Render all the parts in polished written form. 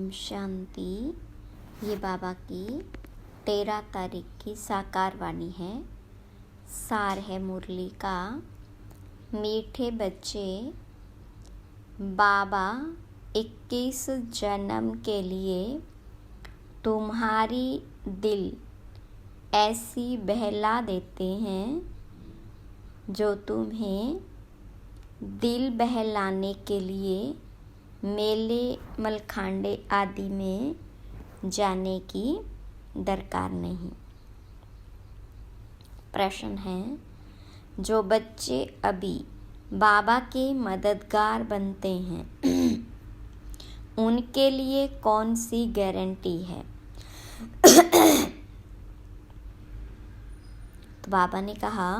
ओम शांति। ये बाबा की 13 तारीख की साकार वाणी है। सार है मुरली का। मीठे बच्चे, बाबा 21 जन्म के लिए तुम्हारी दिल ऐसी बहला देते हैं जो तुम्हें दिल बहलाने के लिए मेले मलखांडे आदि में जाने की दरकार नहीं। प्रश्न है, जो बच्चे अभी बाबा के मददगार बनते हैं उनके लिए कौन सी गारंटी है? तो बाबा ने कहा,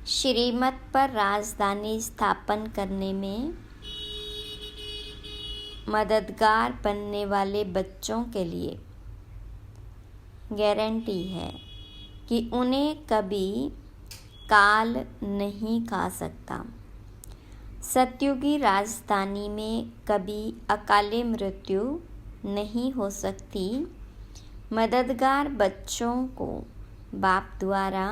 श्रीमत पर राजधानी स्थापन करने में मददगार बनने वाले बच्चों के लिए गारंटी है कि उन्हें कभी काल नहीं खा सकता। सतयुगी राजधानी में कभी अकाले मृत्यु नहीं हो सकती। मददगार बच्चों को बाप द्वारा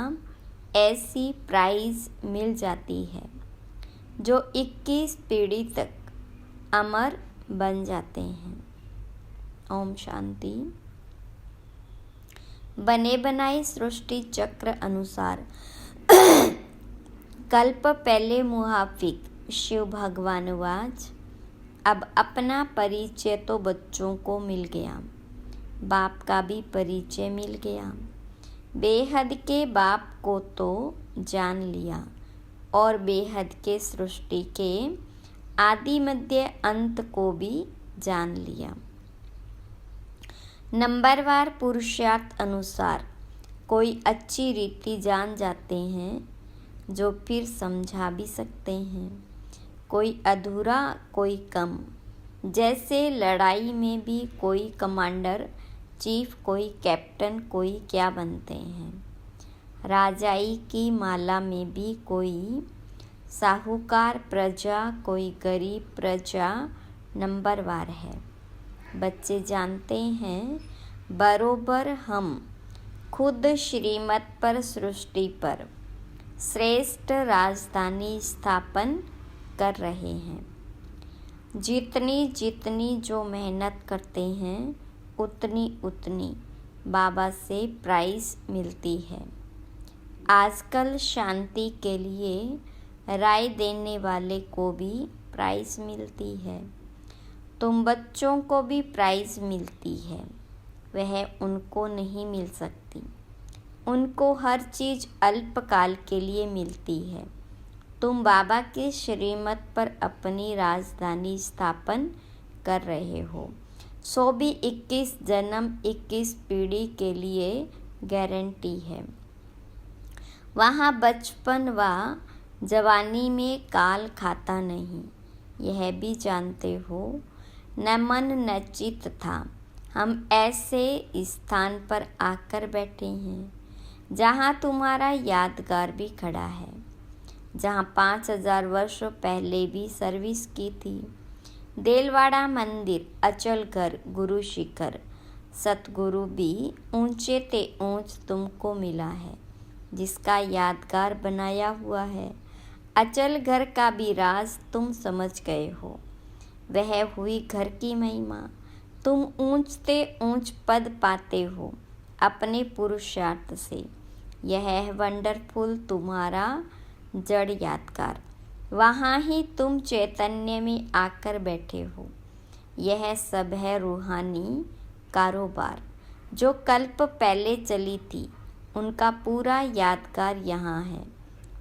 ऐसी प्राइज मिल जाती है जो 21 पीढ़ी तक अमर बन जाते हैं। ओम शांति। बने बनाए सृष्टि चक्र अनुसार कल्प पहले मुहाफिक शिव भगवान वाच, अब अपना परिचय तो बच्चों को मिल गया, बाप का भी परिचय मिल गया। बेहद के बाप को तो जान लिया और बेहद के सृष्टि के आदि मध्य अंत को भी जान लिया। नंबरवार पुरुषार्थ अनुसार कोई अच्छी रीति जान जाते हैं जो फिर समझा भी सकते हैं। कोई अधूरा, कोई कम। जैसे लड़ाई में भी कोई कमांडर चीफ, कोई कैप्टन, कोई क्या बनते हैं। राजाई की माला में भी कोई साहूकार प्रजा, कोई गरीब प्रजा नंबरवार है। बच्चे जानते हैं बरोबर हम खुद श्रीमत पर सृष्टि पर श्रेष्ठ राजधानी स्थापन कर रहे हैं। जितनी जितनी जो मेहनत करते हैं उतनी उतनी बाबा से प्राइज मिलती है। आजकल शांति के लिए राय देने वाले को भी प्राइज मिलती है। तुम बच्चों को भी प्राइज मिलती है, वह उनको नहीं मिल सकती। उनको हर चीज़ अल्पकाल के लिए मिलती है। तुम बाबा के श्रीमत पर अपनी राजधानी स्थापन कर रहे हो, सो भी 21 जन्म 21 पीढ़ी के लिए गारंटी है। वहाँ बचपन व जवानी में काल खाता नहीं, यह भी जानते हो। न मन न चित था। हम ऐसे स्थान पर आकर बैठे हैं जहाँ तुम्हारा यादगार भी खड़ा है, जहाँ 5000 वर्ष पहले भी सर्विस की थी। देलवाड़ा मंदिर, अचल घर, गुरु शिखर, सतगुरु भी ऊंचे ते ऊंच तुमको मिला है, जिसका यादगार बनाया हुआ है। अचल घर का भी राज तुम समझ गए हो। वह हुई घर की महिमा। तुम ऊंचते ऊंच पद पाते हो अपने पुरुषार्थ से। यह है वंडरफुल तुम्हारा जड़ यादगार। वहाँ ही तुम चैतन्य में आकर बैठे हो। यह सब है रूहानी कारोबार जो कल्प पहले चली थी, उनका पूरा यादगार यहाँ है।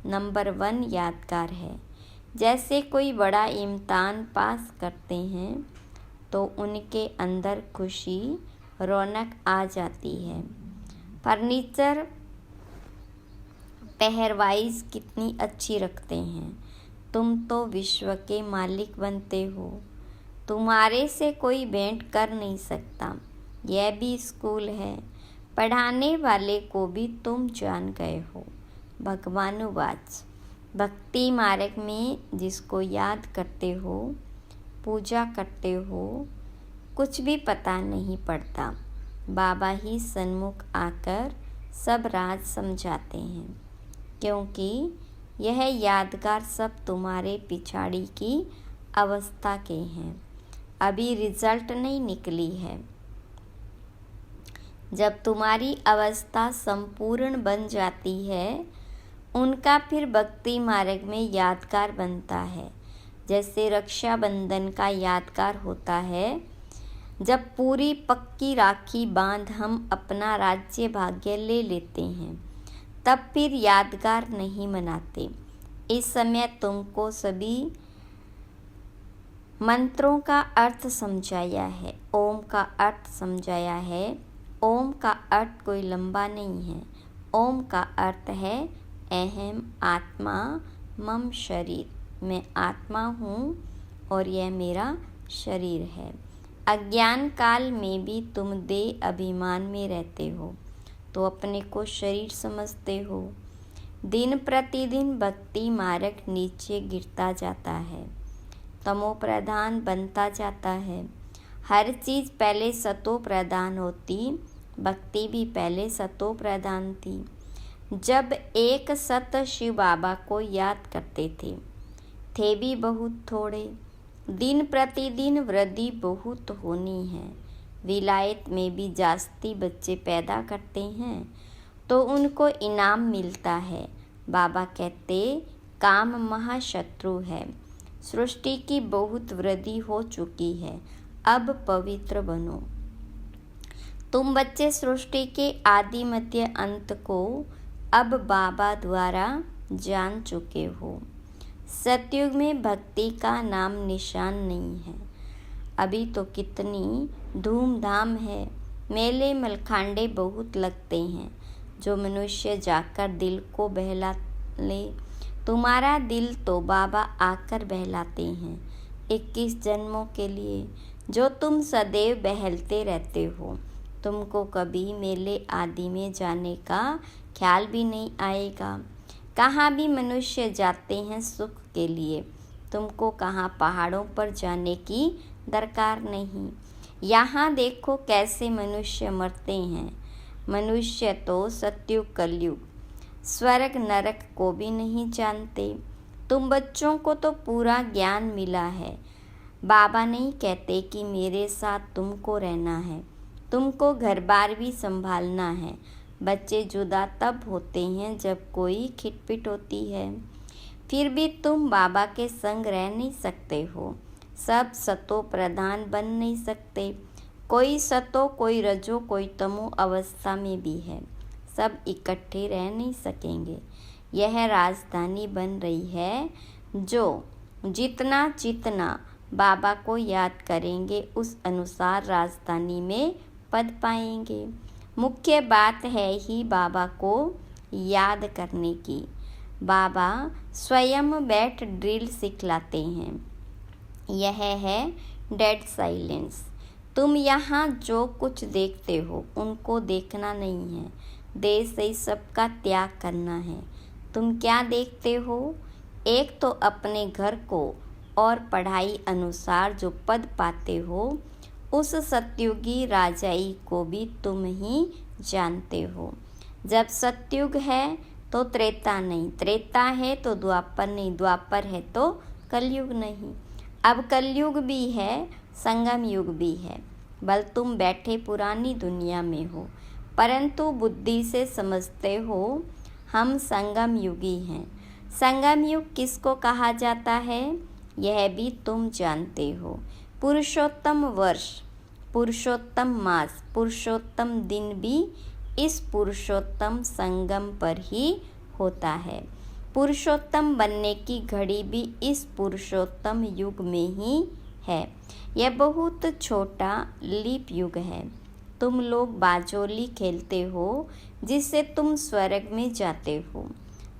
नंबर 1 यादगार है। जैसे कोई बड़ा इम्तिहान पास करते हैं तो उनके अंदर खुशी रौनक आ जाती है। फर्नीचर पहरवाइज कितनी अच्छी रखते हैं। तुम तो विश्व के मालिक बनते हो। तुम्हारे से कोई भेंट कर नहीं सकता। यह भी स्कूल है। पढ़ाने वाले को भी तुम जान गए हो। भगवानुवाच, भक्ति मार्ग में जिसको याद करते हो पूजा करते हो, कुछ भी पता नहीं पड़ता। बाबा ही सन्मुख आकर सब राज समझाते हैं, क्योंकि यह यादगार सब तुम्हारे पिछाड़ी की अवस्था के हैं, अभी रिजल्ट नहीं निकली है। जब तुम्हारी अवस्था संपूर्ण बन जाती है, उनका फिर भक्ति मार्ग में यादगार बनता है। जैसे रक्षाबंधन का यादगार होता है, जब पूरी पक्की राखी बांध हम अपना राज्य भाग्य ले लेते हैं, तब फिर यादगार नहीं मनाते। इस समय तुमको सभी मंत्रों का अर्थ समझाया है, ओम का अर्थ समझाया है। ओम का अर्थ कोई लंबा नहीं है। ओम का अर्थ है अहम आत्मा मम शरीर, मैं आत्मा हूँ और यह मेरा शरीर है। अज्ञान काल में भी तुम देह अभिमान में रहते हो, तो अपने को शरीर समझते हो। दिन प्रतिदिन भक्ति मार्ग नीचे गिरता जाता है, तमो प्रधान बनता जाता है। हर चीज़ पहले सतो प्रधान होती, भक्ति भी पहले सतो प्रधान थी। जब एक सत शिव बाबा को याद करते थे भी बहुत थोड़े। दिन प्रतिदिन वृद्धि बहुत होनी है। विलायत में भी जास्ती बच्चे पैदा करते हैं तो उनको इनाम मिलता है। बाबा कहते काम महाशत्रु है। सृष्टि की बहुत वृद्धि हो चुकी है, अब पवित्र बनो। तुम बच्चे सृष्टि के आदि मध्य अंत को अब बाबा द्वारा जान चुके हो। सतयुग में भक्ति का नाम निशान नहीं है। अभी तो कितनी धूमधाम है, मेले मलखांडे बहुत लगते हैं, जो मनुष्य जाकर दिल को बहला ले। तुम्हारा दिल तो बाबा आकर बहलाते हैं 21 जन्मों के लिए, जो तुम सदैव बहलते रहते हो। तुमको कभी मेले आदि में जाने का ख्याल भी नहीं आएगा। कहाँ भी मनुष्य जाते हैं सुख के लिए, तुमको कहाँ पहाड़ों पर जाने की दरकार नहीं। यहाँ देखो कैसे मनुष्य मरते हैं। मनुष्य तो सतयुग कलयुग स्वर्ग नरक को भी नहीं जानते। तुम बच्चों को तो पूरा ज्ञान मिला है। बाबा नहीं कहते कि मेरे साथ तुमको रहना है, तुमको घर बार भी संभालना है। बच्चे जुदा तब होते हैं जब कोई खिटपिट होती है, फिर भी तुम बाबा के संग रह नहीं सकते हो। सब सतो प्रधान बन नहीं सकते। कोई सतो, कोई रजो, कोई तमो अवस्था में भी है। सब इकट्ठे रह नहीं सकेंगे। यह राजधानी बन रही है, जो जितना जितना बाबा को याद करेंगे उस अनुसार राजधानी में पद पाएंगे। मुख्य बात है ही बाबा को याद करने की। बाबा स्वयं बैठ ड्रिल सिखलाते हैं। यह है डेड साइलेंस। तुम यहाँ जो कुछ देखते हो उनको देखना नहीं है, देह से सबका त्याग करना है। तुम क्या देखते हो? एक तो अपने घर को और पढ़ाई अनुसार जो पद पाते हो, उस सतयुगी राजाई को भी तुम ही जानते हो। जब सतयुग है तो त्रेता नहीं, त्रेता है तो द्वापर नहीं, द्वापर है तो कलयुग नहीं। अब कलयुग भी है, संगम युग भी है। बल तुम बैठे पुरानी दुनिया में हो, परंतु बुद्धि से समझते हो हम संगम युगी हैं। संगम युग किसको कहा जाता है, यह भी तुम जानते हो। पुरुषोत्तम वर्ष, पुरुषोत्तम मास, पुरुषोत्तम दिन भी इस पुरुषोत्तम संगम पर ही होता है। पुरुषोत्तम बनने की घड़ी भी इस पुरुषोत्तम युग में ही है। यह बहुत छोटा लीप युग है। तुम लोग बाजोली खेलते हो, जिससे तुम स्वर्ग में जाते हो।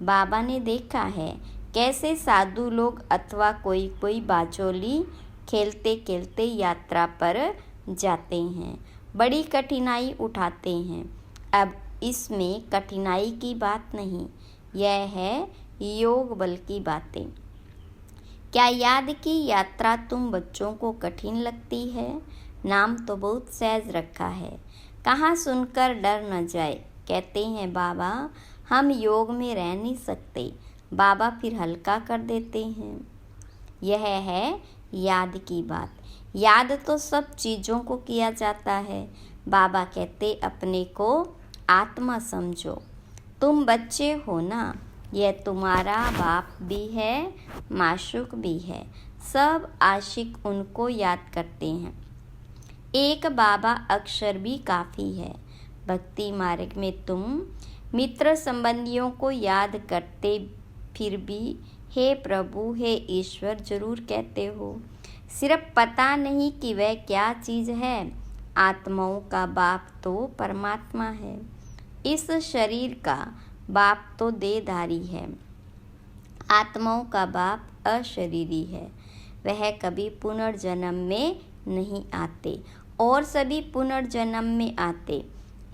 बाबा ने देखा है कैसे साधु लोग अथवा कोई बाजोली खेलते खेलते यात्रा पर जाते हैं, बड़ी कठिनाई उठाते हैं। अब इसमें कठिनाई की बात नहीं, यह है योग बल की बातें। क्या याद की यात्रा तुम बच्चों को कठिन लगती है? नाम तो बहुत सहज रखा है, कहाँ सुनकर डर न जाए। कहते हैं बाबा हम योग में रह नहीं सकते, बाबा फिर हल्का कर देते हैं। यह है याद की बात। याद तो सब चीज़ों को किया जाता है। बाबा कहते अपने को आत्मा समझो। तुम बच्चे हो ना, यह तुम्हारा बाप भी है, माशूक भी है। सब आशिक उनको याद करते हैं। एक बाबा अक्षर भी काफ़ी है। भक्ति मार्ग में तुम मित्र संबंधियों को याद करते फिर भी हे प्रभु हे ईश्वर जरूर कहते हो। सिर्फ पता नहीं कि वह क्या चीज़ है। आत्माओं का बाप तो परमात्मा है। इस शरीर का बाप तो देहधारी है। आत्माओं का बाप अशरीरी है। वह कभी पुनर्जन्म में नहीं आते और सभी पुनर्जन्म में आते,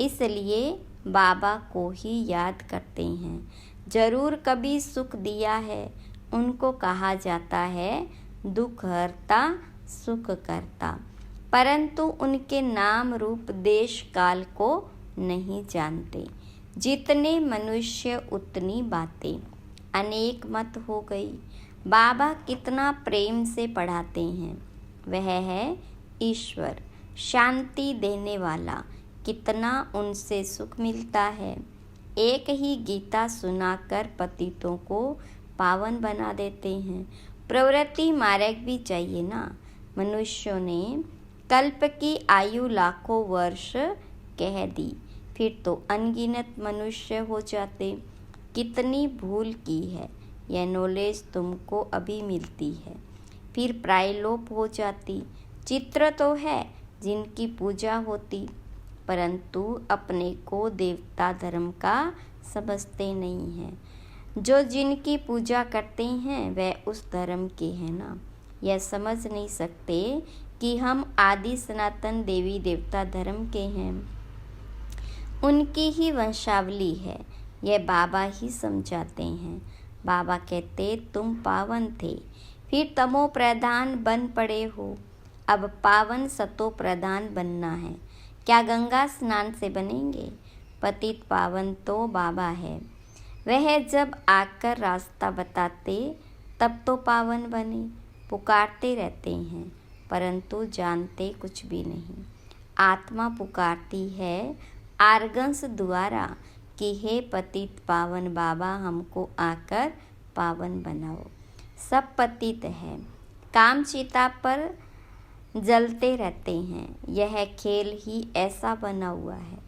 इसलिए बाबा को ही याद करते हैं। जरूर कभी सुख दिया है, उनको कहा जाता है दुख हरता सुख करता, परंतु उनके नाम रूप देश काल को नहीं जानते। जितने मनुष्य उतनी बातें, अनेक मत हो गई। बाबा कितना प्रेम से पढ़ाते हैं। वह है ईश्वर, शांति देने वाला। कितना उनसे सुख मिलता है। एक ही गीता सुनाकर पतितों को पावन बना देते हैं। प्रवृत्ति मार्ग भी चाहिए ना। मनुष्यों ने कल्प की आयु लाखों वर्ष कह दी, फिर तो अनगिनत मनुष्य हो जाते। कितनी भूल की है, यह नॉलेज तुमको अभी मिलती है, फिर प्रायलोप हो जाती। चित्र तो है जिनकी पूजा होती, परंतु अपने को देवता धर्म का समझते नहीं हैं। जो जिनकी पूजा करते हैं वह उस धर्म के हैं ना। यह समझ नहीं सकते कि हम आदि सनातन देवी देवता धर्म के हैं, उनकी ही वंशावली है। यह बाबा ही समझाते हैं। बाबा कहते तुम पावन थे, फिर तमो प्रधान बन पड़े हो। अब पावन सतो प्रधान बनना है। क्या गंगा स्नान से बनेंगे? पतित पावन तो बाबा है। वह जब आकर रास्ता बताते तब तो पावन बने। पुकारते रहते हैं परंतु जानते कुछ भी नहीं। आत्मा पुकारती है आर्गन्स द्वारा कि हे पतित पावन बाबा हमको आकर पावन बनाओ। सब पतित है, काम चिता पर जलते रहते हैं। यह खेल ही ऐसा बना हुआ है।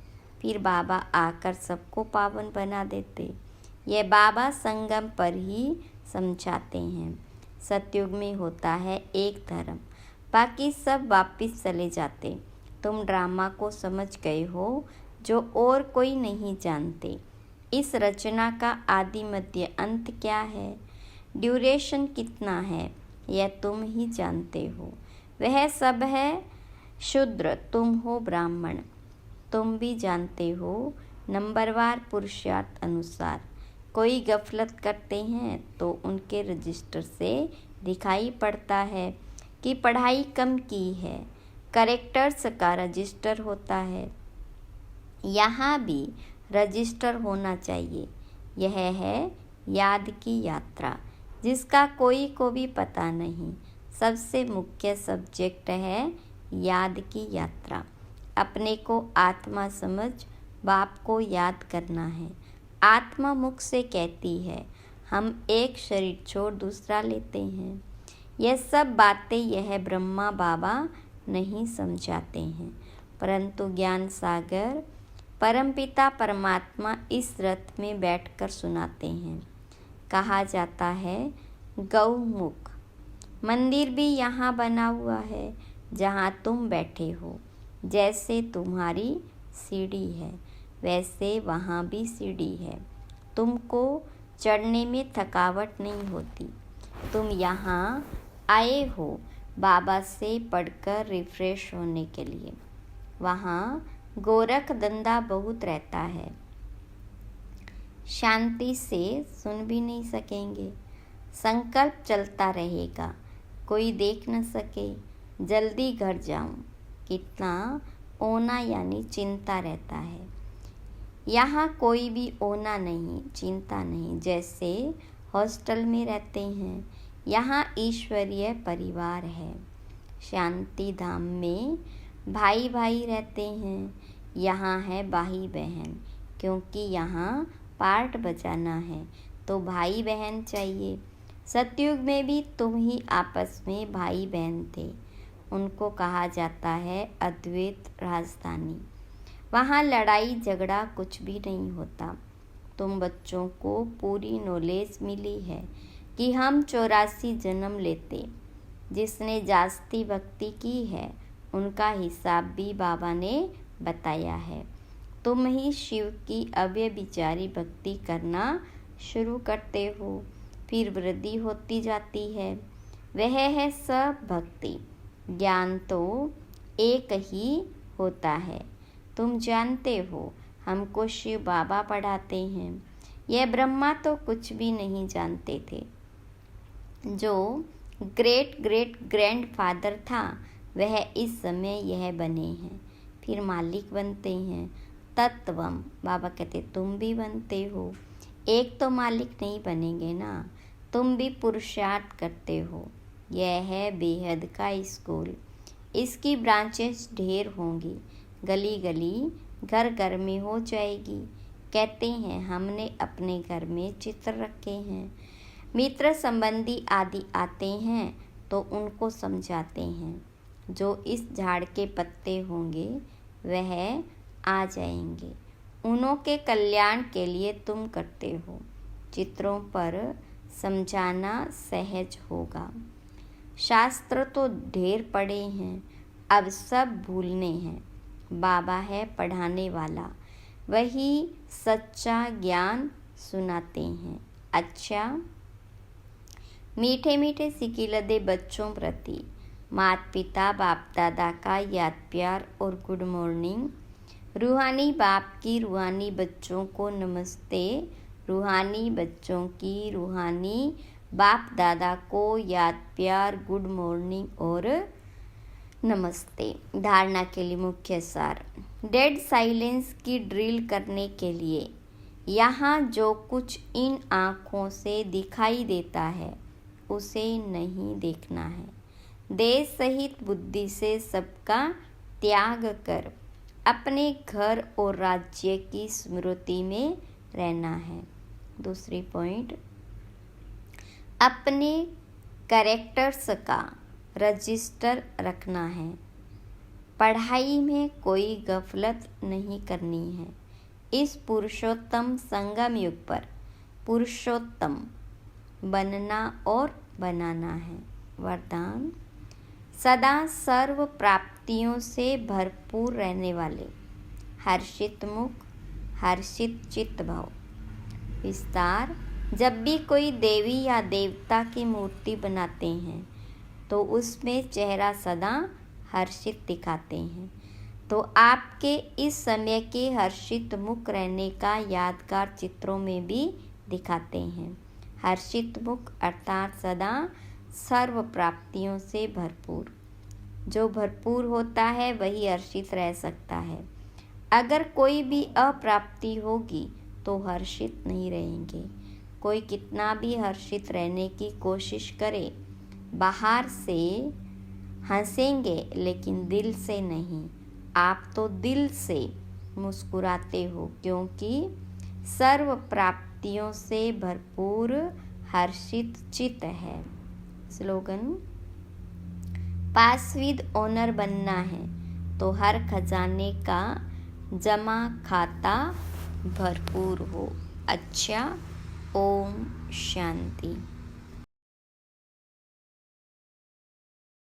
फिर बाबा आकर सबको पावन बना देते। यह बाबा संगम पर ही समझाते हैं। सतयुग में होता है एक धर्म, बाकी सब वापिस चले जाते। तुम ड्रामा को समझ गए हो जो और कोई नहीं जानते। इस रचना का आदि मध्य अंत क्या है, ड्यूरेशन कितना है, यह तुम ही जानते हो। वह सब है शूद्र, तुम हो ब्राह्मण। तुम भी जानते हो नंबरवार पुरुषार्थ अनुसार। कोई गफलत करते हैं तो उनके रजिस्टर से दिखाई पड़ता है कि पढ़ाई कम की है। करेक्टर्स का रजिस्टर होता है, यहाँ भी रजिस्टर होना चाहिए। यह है याद की यात्रा, जिसका कोई को भी पता नहीं। सबसे मुख्य सब्जेक्ट है याद की यात्रा। अपने को आत्मा समझ बाप को याद करना है। आत्मा मुख से कहती है हम एक शरीर छोड़ दूसरा लेते हैं। यह सब बातें यह ब्रह्मा बाबा नहीं समझाते हैं, परंतु ज्ञान सागर परमपिता परमात्मा इस रथ में बैठकर सुनाते हैं। कहा जाता है गौमुख। मंदिर भी यहाँ बना हुआ है जहाँ तुम बैठे हो। जैसे तुम्हारी सीढ़ी है वैसे वहाँ भी सीढ़ी है। तुमको चढ़ने में थकावट नहीं होती। तुम यहाँ आए हो बाबा से पढ़कर रिफ्रेश होने के लिए। वहाँ गोरख धंधा बहुत रहता है, शांति से सुन भी नहीं सकेंगे। संकल्प चलता रहेगा, कोई देख न सके, जल्दी घर जाऊं। कितना ओना यानी चिंता रहता है। यहाँ कोई भी ओना नहीं, चिंता नहीं, जैसे हॉस्टल में रहते हैं। यहाँ ईश्वरीय परिवार है। शांति धाम में भाई भाई रहते हैं। यहाँ है भाई बहन, क्योंकि यहाँ पार्ट बजाना है तो भाई बहन चाहिए। सतयुग में भी तुम ही आपस में भाई बहन थे। उनको कहा जाता है अद्वैत राजधानी। वहाँ लड़ाई झगड़ा कुछ भी नहीं होता। तुम बच्चों को पूरी नॉलेज मिली है कि हम 84 जन्म लेते। जिसने जास्ती भक्ति की है उनका हिसाब भी बाबा ने बताया है। तुम ही शिव की अव्यभिचारी भक्ति करना शुरू करते हो, फिर वृद्धि होती जाती है। वह है सब भक्ति। ज्ञान तो एक ही होता है। तुम जानते हो, हमको शिव बाबा पढ़ाते हैं। यह ब्रह्मा तो कुछ भी नहीं जानते थे। जो ग्रेट ग्रेट ग्रैंडफादर था वह इस समय यह बने हैं, फिर मालिक बनते हैं। तत्वम, बाबा कहते तुम भी बनते हो। एक तो मालिक नहीं बनेंगे ना, तुम भी पुरुषार्थ करते हो। यह है बेहद का स्कूल। इसकी ब्रांचेस ढेर होंगी, गली गली घर घर में हो जाएगी। कहते हैं हमने अपने घर में चित्र रखे हैं। मित्र संबंधी आदि आते हैं तो उनको समझाते हैं। जो इस झाड़ के पत्ते होंगे वह आ जाएंगे। उन्हों के कल्याण के लिए तुम करते हो। चित्रों पर समझाना सहज होगा। शास्त्र तो ढेर पढ़े हैं, अब सब भूलने हैं। बाबा है पढ़ाने वाला, वही सच्चा ज्ञान सुनाते हैं। अच्छा, मीठे मीठे सिकिलदे बच्चों प्रति माता पिता बाप दादा का याद प्यार और गुड मॉर्निंग। रूहानी बाप की रूहानी बच्चों को नमस्ते। रूहानी बच्चों की रूहानी बाप दादा को याद प्यार गुड मॉर्निंग और नमस्ते। धारणा के लिए मुख्य सार। डेड साइलेंस की ड्रिल करने के लिए यहाँ जो कुछ इन आँखों से दिखाई देता है उसे नहीं देखना है। देश सहित बुद्धि से सबका त्याग कर अपने घर और राज्य की स्मृति में रहना है। दूसरी पॉइंट, अपने कैरेक्टर्स का रजिस्टर रखना है। पढ़ाई में कोई गफलत नहीं करनी है। इस पुरुषोत्तम संगम युग पर पुरुषोत्तम बनना और बनाना है। वरदान, सदा सर्व प्राप्तियों से भरपूर रहने वाले, हर्षित मुख, हर्षित चित्त भव। विस्तार, जब भी कोई देवी या देवता की मूर्ति बनाते हैं तो उसमें चेहरा सदा हर्षित दिखाते हैं। तो आपके इस समय के हर्षित मुख रहने का यादगार चित्रों में भी दिखाते हैं। हर्षित मुख अर्थात सदा सर्व प्राप्तियों से भरपूर। जो भरपूर होता है वही हर्षित रह सकता है। अगर कोई भी अप्राप्ति होगी तो हर्षित नहीं रहेंगे। कोई कितना भी हर्षित रहने की कोशिश करे, बाहर से हंसेंगे लेकिन दिल से नहीं। आप तो दिल से मुस्कुराते हो क्योंकि सर्व प्राप्तियों से भरपूर हर्षित चित्त है। स्लोगन, पास विद ऑनर बनना है तो हर खजाने का जमा खाता भरपूर हो। अच्छा, ओम शांति।